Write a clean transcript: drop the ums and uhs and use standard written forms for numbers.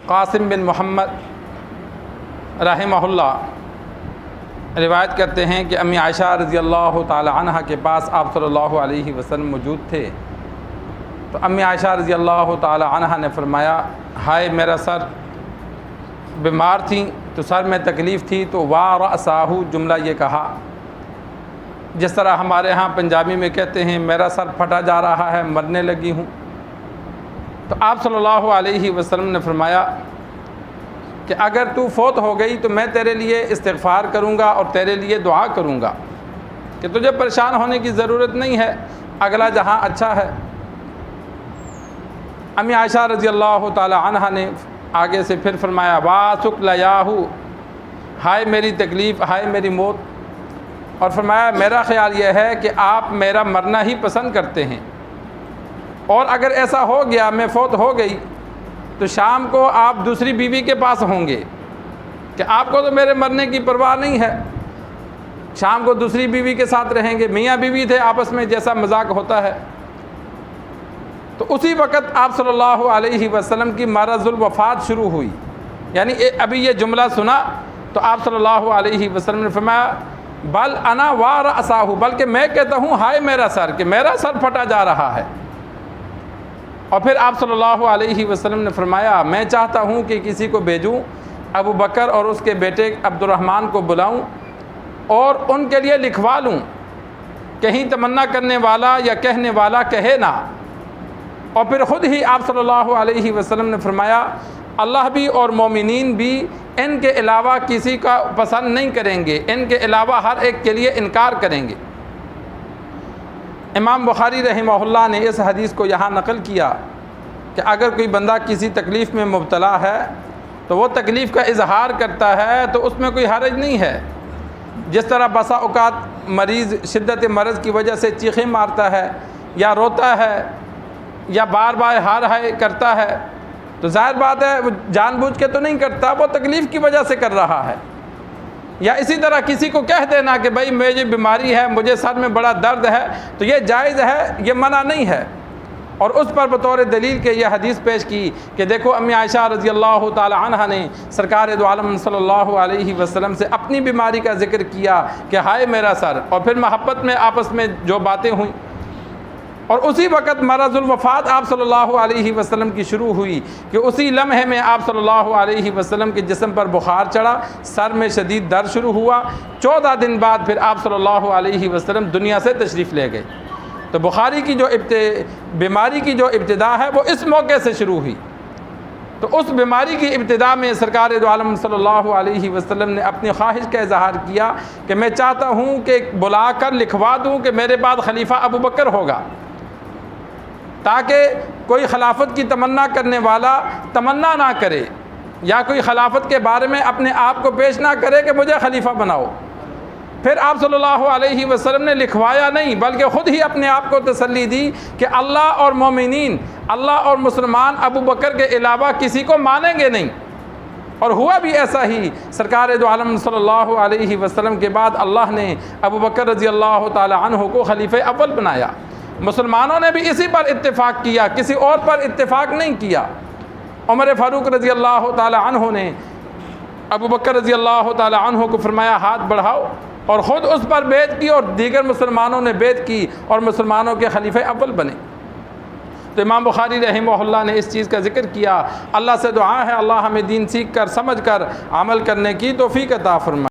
قاسم بن محمد رحمہ اللہ روایت کرتے ہیں کہ امی عائشہ رضی اللہ تعالی عنہ کے پاس آپ صلی اللہ علیہ وسلم موجود تھے، تو امی عائشہ رضی اللہ تعالی عنہ نے فرمایا، ہائے میرا سر، بیمار تھیں تو سر میں تکلیف تھی، تو وَرَأْسَهُ جملہ یہ کہا، جس طرح ہمارے ہاں پنجابی میں کہتے ہیں میرا سر پھٹا جا رہا ہے، مرنے لگی ہوں۔ تو آپ صلی اللہ علیہ وسلم نے فرمایا کہ اگر تو فوت ہو گئی تو میں تیرے لیے استغفار کروں گا اور تیرے لیے دعا کروں گا کہ تجھے پریشان ہونے کی ضرورت نہیں ہے، اگلا جہاں اچھا ہے۔ امی عائشہ رضی اللہ تعالی عنہ نے آگے سے پھر فرمایا، واسق لیاہو، ہائے میری تکلیف، ہائے میری موت، اور فرمایا میرا خیال یہ ہے کہ آپ میرا مرنا ہی پسند کرتے ہیں، اور اگر ایسا ہو گیا میں فوت ہو گئی تو شام کو آپ دوسری بیوی کے پاس ہوں گے کہ آپ کو تو میرے مرنے کی پرواہ نہیں ہے، شام کو دوسری بیوی کے ساتھ رہیں گے، میاں بیوی تھے آپس میں جیسا مذاق ہوتا ہے۔ تو اسی وقت آپ صلی اللہ علیہ وسلم کی مرض الوفات شروع ہوئی، یعنی ابھی یہ جملہ سنا تو آپ صلی اللہ علیہ وسلم نے فرمایا، بل انا وَرَأْسَهُ، بلکہ میں کہتا ہوں ہائے میرا سر، کہ میرا سر پھٹا جا رہا ہے۔ اور پھر آپ صلی اللہ علیہ وسلم نے فرمایا، میں چاہتا ہوں کہ کسی کو بھیجوں، ابو بکر اور اس کے بیٹے عبد الرحمن کو بلاؤں اور ان کے لیے لکھوا لوں، کہیں تمنا کرنے والا یا کہنے والا کہے نہ۔ اور پھر خود ہی آپ صلی اللہ علیہ وسلم نے فرمایا، اللہ بھی اور مومنین بھی ان کے علاوہ کسی کا پسند نہیں کریں گے، ان کے علاوہ ہر ایک کے لیے انکار کریں گے۔ امام بخاری رحمہ اللہ نے اس حدیث کو یہاں نقل کیا کہ اگر کوئی بندہ کسی تکلیف میں مبتلا ہے تو وہ تکلیف کا اظہار کرتا ہے تو اس میں کوئی حرج نہیں ہے۔ جس طرح بسا اوقات مریض شدت مرض کی وجہ سے چیخیں مارتا ہے یا روتا ہے یا بار بار ہار ہائے کرتا ہے، تو ظاہر بات ہے وہ جان بوجھ کے تو نہیں کرتا، وہ تکلیف کی وجہ سے کر رہا ہے۔ یا اسی طرح کسی کو کہہ دینا کہ بھائی مجھے بیماری ہے، مجھے سر میں بڑا درد ہے، تو یہ جائز ہے، یہ منع نہیں ہے۔ اور اس پر بطور دلیل کے یہ حدیث پیش کی کہ دیکھو امی عائشہ رضی اللہ تعالی عنہ نے سرکار دو عالم صلی اللہ علیہ وسلم سے اپنی بیماری کا ذکر کیا کہ ہائے میرا سر، اور پھر محبت میں آپس میں جو باتیں ہوئیں، اور اسی وقت مرض الوفات آپ صلی اللہ علیہ وسلم کی شروع ہوئی کہ اسی لمحے میں آپ صلی اللہ علیہ وسلم کے جسم پر بخار چڑھا، سر میں شدید درد شروع ہوا، 14 دن بعد پھر آپ صلی اللہ علیہ وسلم دنیا سے تشریف لے گئے۔ تو بخاری کی جو بیماری کی جو ابتدا ہے وہ اس موقع سے شروع ہوئی۔ تو اس بیماری کی ابتدا میں سرکار دو عالم صلی اللہ علیہ وسلم نے اپنی خواہش کا اظہار کیا کہ میں چاہتا ہوں کہ بلا کر لکھوا دوں کہ میرے بعد خلیفہ ابو بکر ہوگا، تاکہ کوئی خلافت کی تمنا کرنے والا تمنا نہ کرے یا کوئی خلافت کے بارے میں اپنے آپ کو پیش نہ کرے کہ مجھے خلیفہ بناؤ۔ پھر آپ صلی اللہ علیہ وسلم نے لکھوایا نہیں بلکہ خود ہی اپنے آپ کو تسلی دی کہ اللہ اور مومنین، اللہ اور مسلمان ابو بکر کے علاوہ کسی کو مانیں گے نہیں۔ اور ہوا بھی ایسا ہی، سرکار دو عالم صلی اللہ علیہ وسلم کے بعد اللہ نے ابو بکر رضی اللہ تعالی عنہ کو خلیفہ اول بنایا۔ مسلمانوں نے بھی اسی پر اتفاق کیا، کسی اور پر اتفاق نہیں کیا۔ عمر فاروق رضی اللہ تعالی عنہ نے ابو بکر رضی اللہ تعالی عنہ کو فرمایا ہاتھ بڑھاؤ، اور خود اس پر بیعت کی اور دیگر مسلمانوں نے بیعت کی اور مسلمانوں کے خلیفہ اول بنے۔ تو امام بخاری رحمہ اللہ نے اس چیز کا ذکر کیا۔ اللہ سے دعا ہے اللہ ہمیں دین سیکھ کر سمجھ کر عمل کرنے کی توفیق عطا فرمائے۔